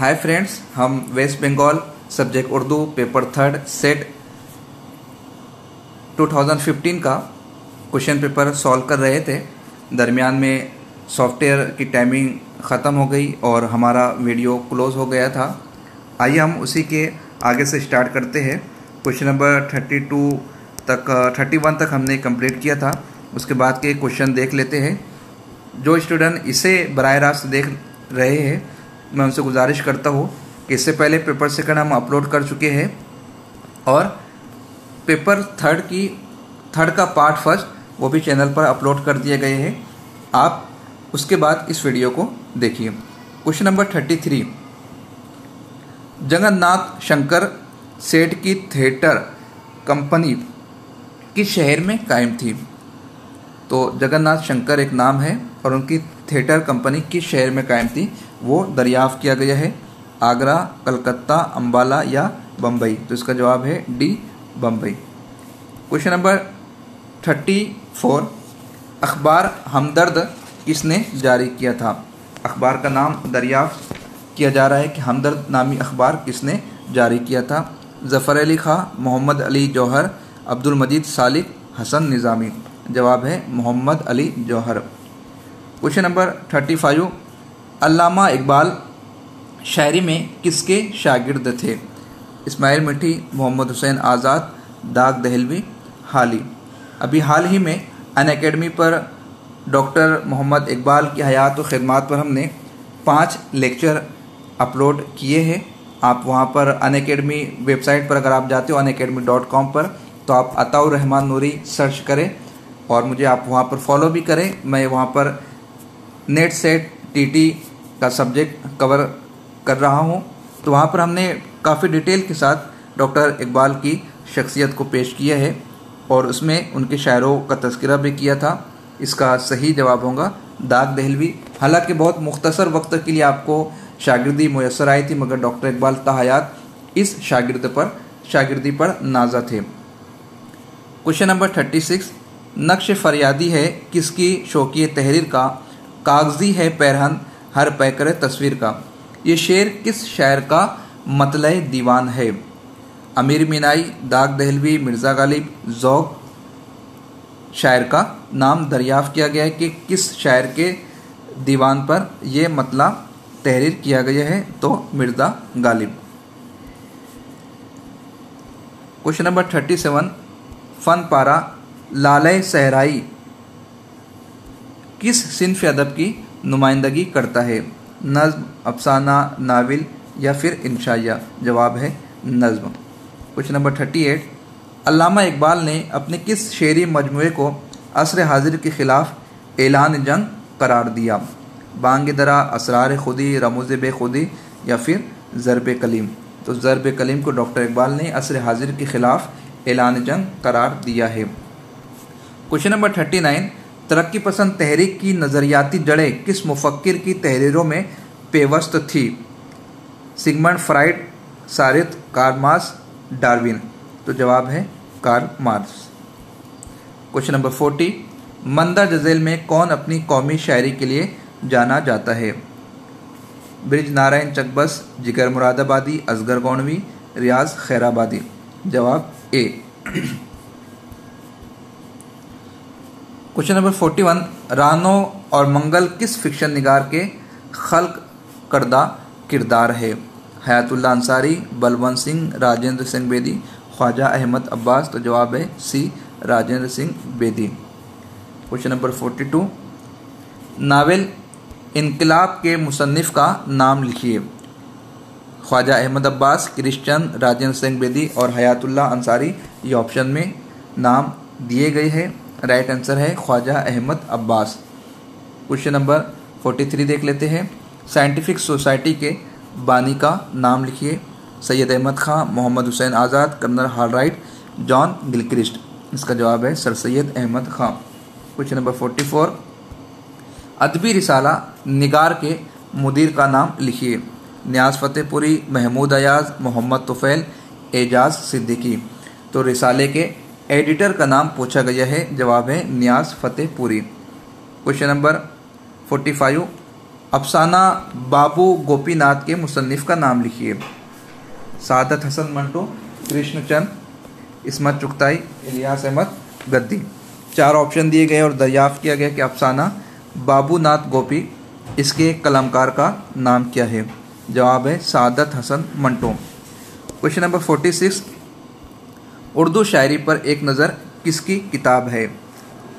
हाय friends, हम West Bengal subject Urdu paper third set 2015 का question paper solve कर रहे थे। दरमियान में सॉफ्टवेयर की टाइमिंग ख़त्म हो गई और हमारा वीडियो क्लोज हो गया था। आइए हम उसी के आगे से स्टार्ट करते हैं। क्वेश्चन नंबर 31 तक हमने कंप्लीट किया था। उसके बाद के क्वेश्चन देख लेते हैं। जो स्टूडेंट इसे बराह रास्त देख रहे हैं, मैं उनसे गुजारिश करता हूँ कि इससे पहले पेपर सेकंड हम अपलोड कर चुके हैं और पेपर थर्ड का पार्ट फर्स्ट वो भी चैनल पर अपलोड कर दिए गए हैं। आप उसके बाद इस वीडियो को देखिए। क्वेश्चन नंबर 33, जगन्नाथ शंकर सेठ की थिएटर कंपनी किस शहर में कायम थी? तो जगन्नाथ शंकर एक नाम है और उनकी थिएटर कंपनी किस शहर में कायम थी वो दरियाफ्त किया गया है। आगरा, कलकत्ता, अंबाला या बम्बई? तो इसका जवाब है डी, बम्बई। क्वेश्चन नंबर 34, अखबार हमदर्द किसने जारी किया था? अखबार का नाम दरियाफ्त किया जा रहा है कि हमदर्द नामी अखबार किसने जारी किया था? ज़फ़र अली खां, मोहम्मद अली जौहर, अब्दुल मजीद सालिक, हसन निज़ामी? जवाब है मोहम्मद अली जौहर। क्वेश्चन नंबर 35, अल्लामा इकबाल शायरी में किसके शागिर्द थे? इस्माइल मिठी, मोहम्मद हुसैन आज़ाद, दाग दहलवी, हाली? अभी हाल ही में अनअकैडमी पर डॉक्टर मोहम्मद इकबाल की हयात और ख़िदमात पर हमने 5 लेक्चर अपलोड किए हैं। आप वहाँ पर अनअकैडमी वेबसाइट पर अगर आप जाते हो unacademy.com पर, तो आप अताउर रहमान नूरी सर्च करें और मुझे आप वहाँ पर फॉलो भी करें। मैं वहाँ पर नेट सेट टीटी का सब्जेक्ट कवर कर रहा हूँ। तो वहाँ पर हमने काफ़ी डिटेल के साथ डॉक्टर इकबाल की शख्सियत को पेश किया है और उसमें उनके शायरों का तज़किरा भी किया था। इसका सही जवाब होगा दाग दहलवी। हालांकि बहुत मुख्तसर वक्त के लिए आपको शागिर्दी मुयस्सर आई थी, मगर डॉक्टर इकबाल ताहयात इस शागिर्दी पर नाजा थे। क्वेश्चन नंबर 36, नक्श फरियादी है किसकी शौकीय तहरीर का? कागजी है पैरहन हर पैकर तस्वीर का? ये शेर किस शायर का मतलए दीवान है? अमीर मीनाई, दाग दहलवी, मिर्ज़ा गालिब, ज़ौक़? शायर का नाम दरियाफ्त किया गया है कि किस शायर के दीवान पर यह मतला तहरीर किया गया है, तो मिर्ज़ा गालिब। क्वेश्चन नंबर 37, फ़न पारा लाले सहराई किस सिन्फ़ अदब की नुमाइंदगी करता है? नज़्म, अफसाना, नाविल या फिर इंशाइया? जवाब है नज़्म। क्वेश्चन नंबर 38, अल्लामा इकबाल ने अपने किस शेरी मजमूए को असर हाजिर के ख़िलाफ़ ऐलान जंग करार दिया? बांग दरा, असरार खुदी, रमूज़ बेखुदी या फिर ज़रब कलीम? तो ज़रब कलीम को डॉक्टर इकबाल ने असर हाजिर के ख़िलाफ़ ऐलान जंग करार दिया है। क्वेश्चन नंबर 39, तरक्की पसंद तहरीक की नज़रियाती जड़ें किस मुफक्किर की तहरीरों में पेवस्त थी? सिगमंड फ्राइड, सारित, कार्ल मार्क्स, डार्विन? तो जवाब है कार्ल मार्क्स। क्वेश्चन नंबर 40, मंदा जज़ेल में कौन अपनी कौमी शायरी के लिए जाना जाता है? ब्रिज नारायण चकबस, जिगर मुरादाबादी, असगर गौनवी, रियाज खैराबादी? जवाब ए। क्वेश्चन नंबर 41, रानो और मंगल किस फिक्शन निगार के खल्क करदा किरदार है? हयातुल्लाह अंसारी, बलवंत सिंह, राजेंद्र सिंह बेदी, ख्वाजा अहमद अब्बास? तो जवाब है C, Rajendra Singh Bedi. Question number 42, novel Inquilab के मुसन्निफ का नाम लिखिए। ख्वाजा अहमद अब्बास, क्रिश्चन, राजेंद्र सिंह बेदी और हयातुल्लाह अंसारी? ये ऑप्शन में नाम दिए गए हैं। राइट आंसर है ख्वाजा अहमद अब्बास। क्वेश्चन नंबर 43 देख लेते हैं। साइंटिफिक सोसाइटी के बानी का नाम लिखिए। Syed Ahmad Khan, Mohammad Hussain Azad, colonel Holroyd, John Gilchrist? इसका जवाब है sir Syed Ahmad Khan. Question number 44, अदबी रिसाला निगार के मुदीर का नाम लिखिए। नियाज़ फ़तेहपुरी, महमूद अयाज़, मोहम्मद तुफ़ैल, एजाज़ सिद्दीकी? तो रिसाले के एडिटर का नाम पूछा गया है। जवाब है नियाज़ फ़तेहपुरी। क्वेश्चन नंबर 45, अफसाना बाबू गोपीनाथ के मुसन्निफ का नाम लिखिए। सादत हसन मंटो, कृष्णचंद, इस्मत चुगताई, इलियास अहमद गद्दी। 4 ऑप्शन दिए गए और दरियाफ्त किया गया कि अफसाना बाबूनाथ गोपी इसके कलमकार का नाम क्या है। जवाब है सादत हसन मंटो। क्वेश्चन नंबर 46, उर्दू शायरी पर एक नज़र किसकी किताब है।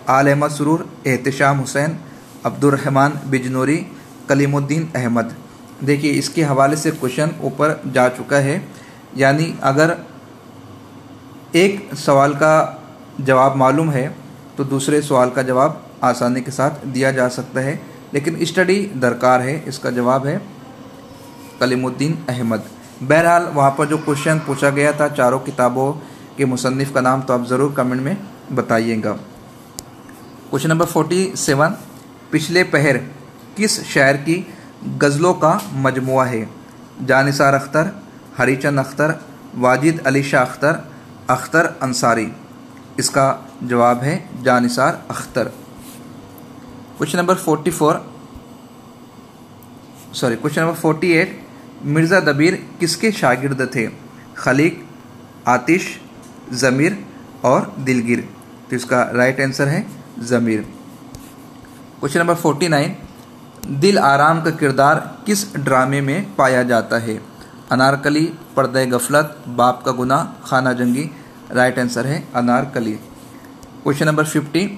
आल अहमद सुरूर, एहतिशाम हुसैन, अब्दुर्रहमान बिजनूरी, कलीमुद्दीन अहमद। देखिए इसके हवाले से क्वेश्चन ऊपर जा चुका है, यानी अगर एक सवाल का जवाब मालूम है तो दूसरे सवाल का जवाब आसानी के साथ दिया जा सकता है, लेकिन स्टडी दरकार है। इसका जवाब है कलीमुद्दीन अहमद। बहरहाल वहाँ पर जो क्वेश्चन पूछा गया था चारों किताबों के मुसन्निफ का नाम तो आप ज़रूर कमेंट में बताइएगा। क्वेश्चन नंबर 47, पिछले पहर किस शायर की गज़लों का मजमुआ है। जानिसार अख्तर, हरीचंद अख्तर, वाजिद अली शाह अख्तर, अख्तर अंसारी। इसका जवाब है जानिसार अख्तर। क्वेश्चन नंबर 48, मिर्ज़ा दबीर किसके शागिर्द थे। खलीक, आतिश, ज़मीर और दिलगिर। तो इसका राइट आंसर है ज़मीर। क्वेश्चन नंबर 49, दिल आराम का किरदार किस ड्रामे में पाया जाता है। अनारकली, पर्दे गफलत, बाप का गुनाह, खाना जंगी। राइट आंसर है अनारकली। क्वेश्चन नंबर 50,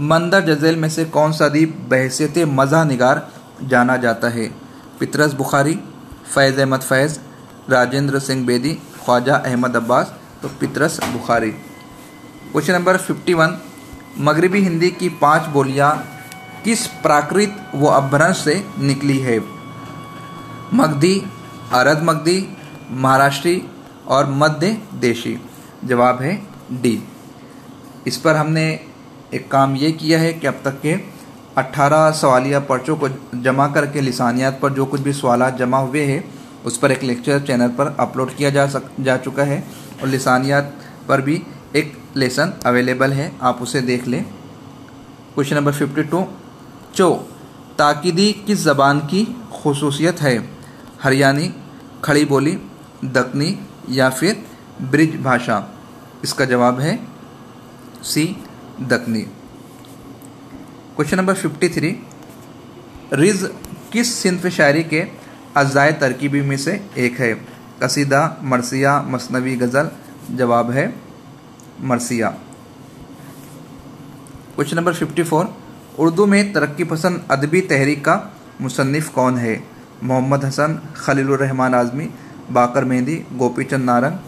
मंदर जज़ेल में से कौन सा अदीब बहैसियत मज़ा निगार जाना जाता है। पितरस बुखारी, फैज़ अहमद फैज़, राजेंद्र सिंह बेदी, ख्वाजा अहमद अब्बास। तो पितरस बुखारी। क्वेश्चन नंबर 51, मगरबी हिंदी की 5 बोलियाँ किस प्राकृत व अपभ्रंश से निकली है। मगधी, अरद मगधी, महाराष्ट्री और मध्य देशी। जवाब है डी। इस पर हमने एक काम ये किया है कि अब तक के 18 सवालिया पर्चों को जमा करके लिसानियात पर जो कुछ भी सवालात जमा हुए हैं उस पर एक लेक्चर चैनल पर अपलोड किया जा चुका है, और लिसानियात पर भी एक लेसन अवेलेबल है, आप उसे देख लें। क्वेश्चन नंबर 52, चो ताकीदी किस ज़बान की खुसूसियत है। हरियाणी, खड़ी बोली, दक्कनी या फिर ब्रिज भाषा। इसका जवाब है सी, दक्कनी। क्वेश्चन नंबर 53, रिज किस सिंफ शायरी के अज़ाए तरकीबी में से एक है। कसीदा, मरसिया, मसनवी, गज़ल। जवाब है मरसिया। क्वेश्चन नंबर 54, उर्दू में तरक्की पसंद अदबी तहरीक का मुसन्निफ कौन है। मोहम्मद हसन, खलीलुर रहमान आज़मी, बाकर मेहंदी, गोपीचंद नारंग।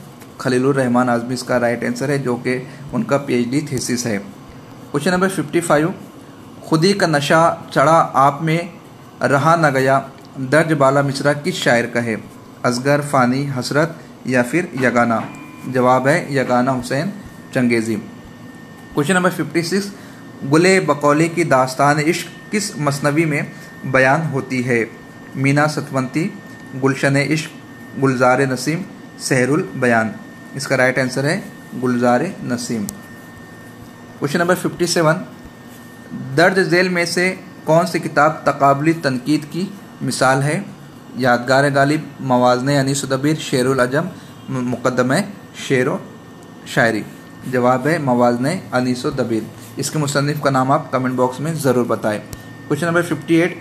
खलीलुर रहमान आज़मी इसका राइट आंसर है, जो कि उनका PhD थीसिस है। क्वेश्चन नंबर 55, खुदी का नशा चढ़ा आप में रहा न गया दर्ज बाला मिसरा किस शायर का है। असगर, फ़ानी, हसरत या फिर यगाना। जवाब है यगाना हुसैन चंगेज़ी। क्वेश्चन नंबर 56, गुले बकौली की दास्तान इश्क किस मसनवी में बयान होती है। मीना सतवंती, गुलशन इश्क, गुलजार नसीम, सहरुल बयान। इसका राइट आंसर है गुलजार नसीम। क्वेश्चन नंबर 57, दर्ज झेल में से कौन सी किताब तकाबली तनकीद की मिसाल है। यादगार गालिब, मवाज़ने अनीस दबीर, शेरुल अजम, मुक़द्दमे शेर व शायरी। जवाब है मवाज़ने अनीस दबीर। इसके मुसन्निफ का नाम आप कमेंट बॉक्स में ज़रूर बताएं। क्वेश्चन नंबर 58,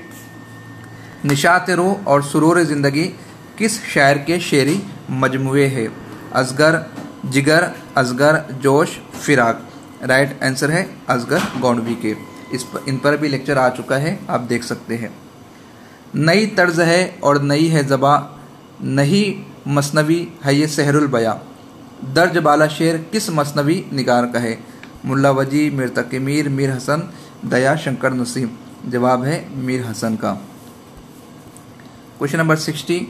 निशात रूह और सुरूर ज़िंदगी किस शायर के शेरी मजमुए है। असगर, जिगर, असगर, जोश, फिराक। राइट आंसर है असगर गौंडवी के। इन पर भी लेक्चर आ चुका है, आप देख सकते हैं। नई तर्ज है और नई है ज़बा, नई मसनवी है ये सहरुल बया। दर्ज बाला शेर किस मसनवी निगार का है। मुल्ला वजी, मीर तकी मीर, मीर हसन, दया शंकर नसीम। जवाब है मीर हसन का। क्वेश्चन नंबर 60,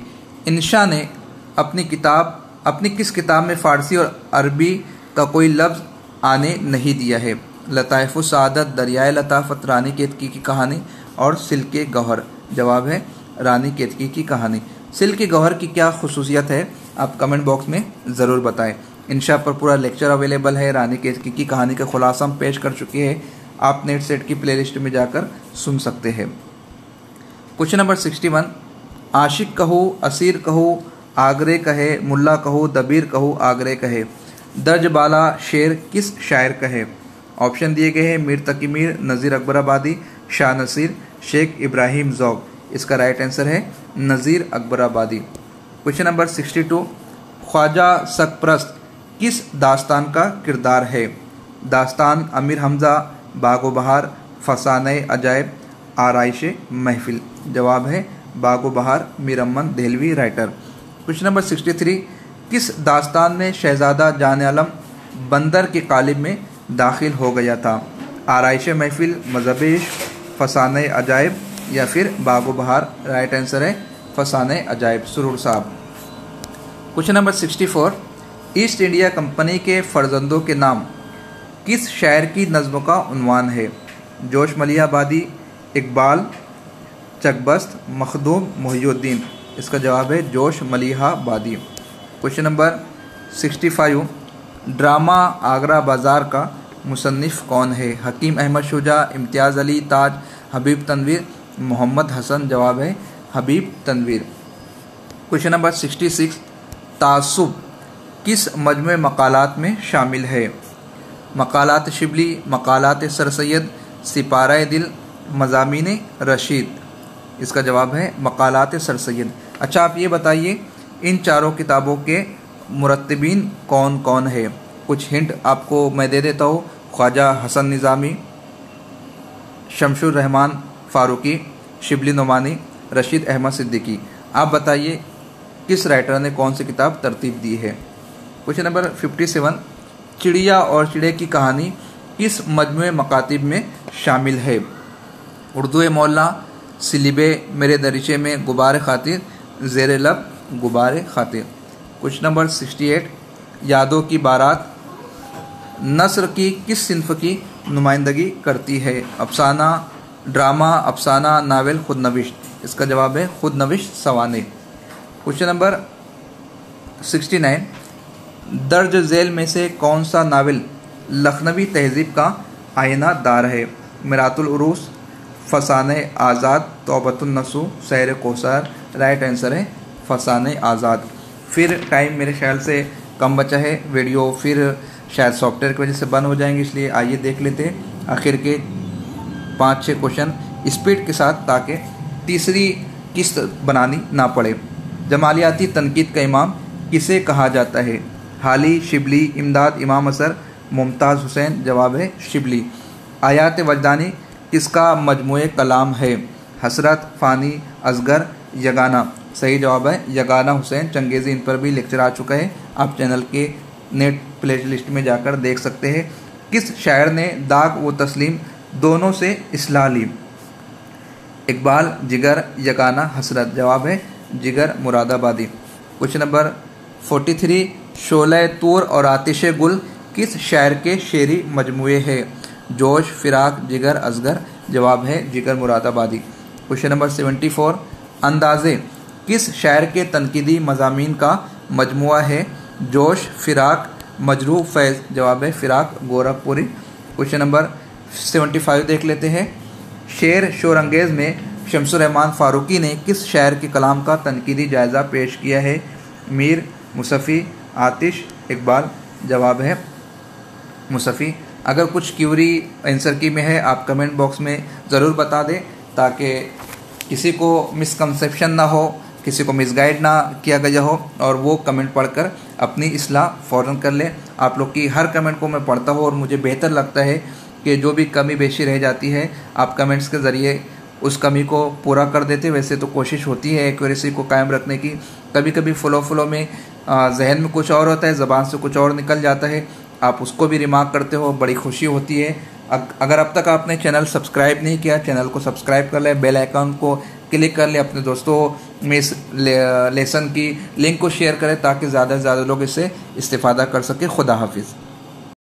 इंशा ने अपनी किस किताब में फ़ारसी और अरबी का कोई लफ्ज़ आने नहीं दिया है। लताइफ़ुस सआदत, दरियाए लताफ़त, रानी केतकी की कहानी और सिल्के गौहर। जवाब है रानी केतकी की कहानी। सिल्के गौहर की क्या खुसूसियत है, आप कमेंट बॉक्स में ज़रूर बताएं। इंशा पर पूरा लेक्चर अवेलेबल है। रानी केतकी की कहानी का खुलासा हम पेश कर चुके हैं, आप नेट सेट की प्लेलिस्ट में जाकर सुन सकते हैं। क्वेश्चन नंबर 61, आशिक कहो असीर कहो आगरे कहे, मुल्ला कहो दबीर कहो आगरे कहे, दर्ज बाला शेर किस शायर कहे। ऑप्शन दिए गए हैं मीर तकी मीर, नज़ीर अकबराबादी, शाह नसीर, शेख इब्राहिम ज़ौक। इसका राइट आंसर है नज़ीर अकबराबादी। क्वेश्चन नंबर 62, ख्वाजा सकप्रस्त किस दास्तान का किरदार है। दास्तान अमीर हमज़ा, बागो बहार, फसाने अजायब, आराइश महफिल। जवाब है बागो बहार, मीर अमन देहलवी राइटर। क्वेश्चन नंबर 63, किस दास्तान में शहजादा जान आलम बंदर के कालिब में दाखिल हो गया था। आराइश महफिल, मज़हब इश्क, फसाने अजायब या फिर बागो बहार। राइट आंसर है फसाने अजायब, सुरूर साहब। Question number 64, east India company के फर्जंदों के नाम किस शायर की नज़्म का उन्वान है। जोश मलिहाबादी, इकबाल, चकबस्त, मखदूम, मोहिउद्दीन। इसका जवाब है जोश Malihabadi. Question number 65, drama Agra बाज़ार का मुसन्निफ़ कौन है। हकीम अहमद शुजा, इम्तियाज़ अली ताज, हबीब तनवीर, मोहम्मद हसन। जवाब है हबीब तनवीर। क्वेश्चन नंबर 66, तासुब किस मजमूए मकालात में शामिल है। मकालात शिबली, मकालात सर सैयद, सिपारा दिल, मज़ामीन रशीद। इसका जवाब है मकालात सर सैयद। अच्छा, आप ये बताइए इन चारों किताबों के मुरत्तिबीन कौन कौन है। कुछ हिंट आपको मैं दे देता हूँ। ख्वाजा हसन निज़ामी, शमशुर रहमान फ़ारूकी, शिबली नोमानी, रशीद अहमद सिद्दीकी। आप बताइए किस राइटर ने कौन सी किताब तरतीब दी है। क्वेश्चन नंबर 57, चिड़िया और चिड़े की कहानी किस मजमूए मकातिब में शामिल है। उर्दू मौला, सिलिबे मेरे दरीचे में, गुबार खातिर, ज़ेर लब, गुबार खातिर। क्वेश्चन नंबर 68, यादों की बारात नस्र की किस सिन्फ की नुमाइंदगी करती है। अफसाना, ड्रामा, अफसाना, नावल, खुदनविश्त। इसका जवाब है खुदनविश्त सवाने। क्वेश्चन नंबर 69, दर्ज झेल में से कौन सा नावल लखनवी तहजीब का आईना दार है। मिरातुल उरूस, फसाने आज़ाद, तौबतुन नसू, सैर कोसार। राइट आंसर है फसाने आज़ाद। फिर टाइम मेरे ख्याल से कम बचा है, वीडियो फिर शायद सॉफ्टवेयर की वजह से बंद हो जाएंगे, इसलिए आइए देख लेते हैं आखिर के 5-6 क्वेश्चन स्पीड के साथ, ताकि तीसरी किस्त बनानी ना पड़े। जमालियाती तनकीद का इमाम किसे कहा जाता है। हाली, शिबली, इमदाद, इमाम असर, मुमताज़ हुसैन। जवाब है शिबली। आयात वजदानी किसका मजमूए कलाम है। हसरत, फ़ानी, असगर, यगाना। सही जवाब है यगाना हुसैन चंगेज़ी। इन पर भी लेक्चर आ चुका है, आप चैनल के नेट प्ले लिस्ट में जाकर देख सकते हैं। किस शायर ने दाग व तस्लीम दोनों से इस्लाह ली। इकबाल, जिगर, यगाना, हसरत। जवाब है जिगर मुरादाबादी। क्वेश्चन नंबर 43, शोले तूर और आतिश गुल किस शायर के शेरी मजमूए है। जोश, फिराक, जिगर, असगर। जवाब है जिगर मुरादाबादी। क्वेश्चन नंबर 74, अंदाज़े किस शायर के तनकीदी मज़ामीन का मजमुआ है। जोश, फिराक, मजरूह, फैज़। जवाब है फिराक गोरखपुरी। क्वेश्चन नंबर 75 देख लेते हैं। शेर शोरंगेज़ में शमसुर रहमान फ़ारूकी ने किस शायर के कलाम का तनकीदी जायज़ा पेश किया है। मीर, मुसफ़ी, आतिश, इकबाल। जवाब है मुसफ़ी। अगर कुछ क्यूरी आंसर की में है आप कमेंट बॉक्स में ज़रूर बता दें, ताकि किसी को मिसकंसेप्शन ना हो, किसी को मिसगाइड ना किया गया हो, और वो कमेंट पढ़कर अपनी इस्लाह फ़ौरन कर ले। आप लोग की हर कमेंट को मैं पढ़ता हूँ और मुझे बेहतर लगता है कि जो भी कमी बेशी रह जाती है आप कमेंट्स के ज़रिए उस कमी को पूरा कर देते। वैसे तो कोशिश होती है एक्यूरेसी को कायम रखने की, कभी कभी फ़्लो में जहन में कुछ और होता है, ज़बान से कुछ और निकल जाता है, आप उसको भी रिमार्क करते हो, बड़ी खुशी होती है। अगर अब तक आपने चैनल सब्सक्राइब नहीं किया, चैनल को सब्सक्राइब कर ले, बेल आइकन को क्लिक कर ले, अपने दोस्तों में इस लेसन की लिंक को शेयर करें ताकि ज़्यादा से ज़्यादा लोग इससे इस्तेफ़ादा कर सकें। खुदा हाफिज़।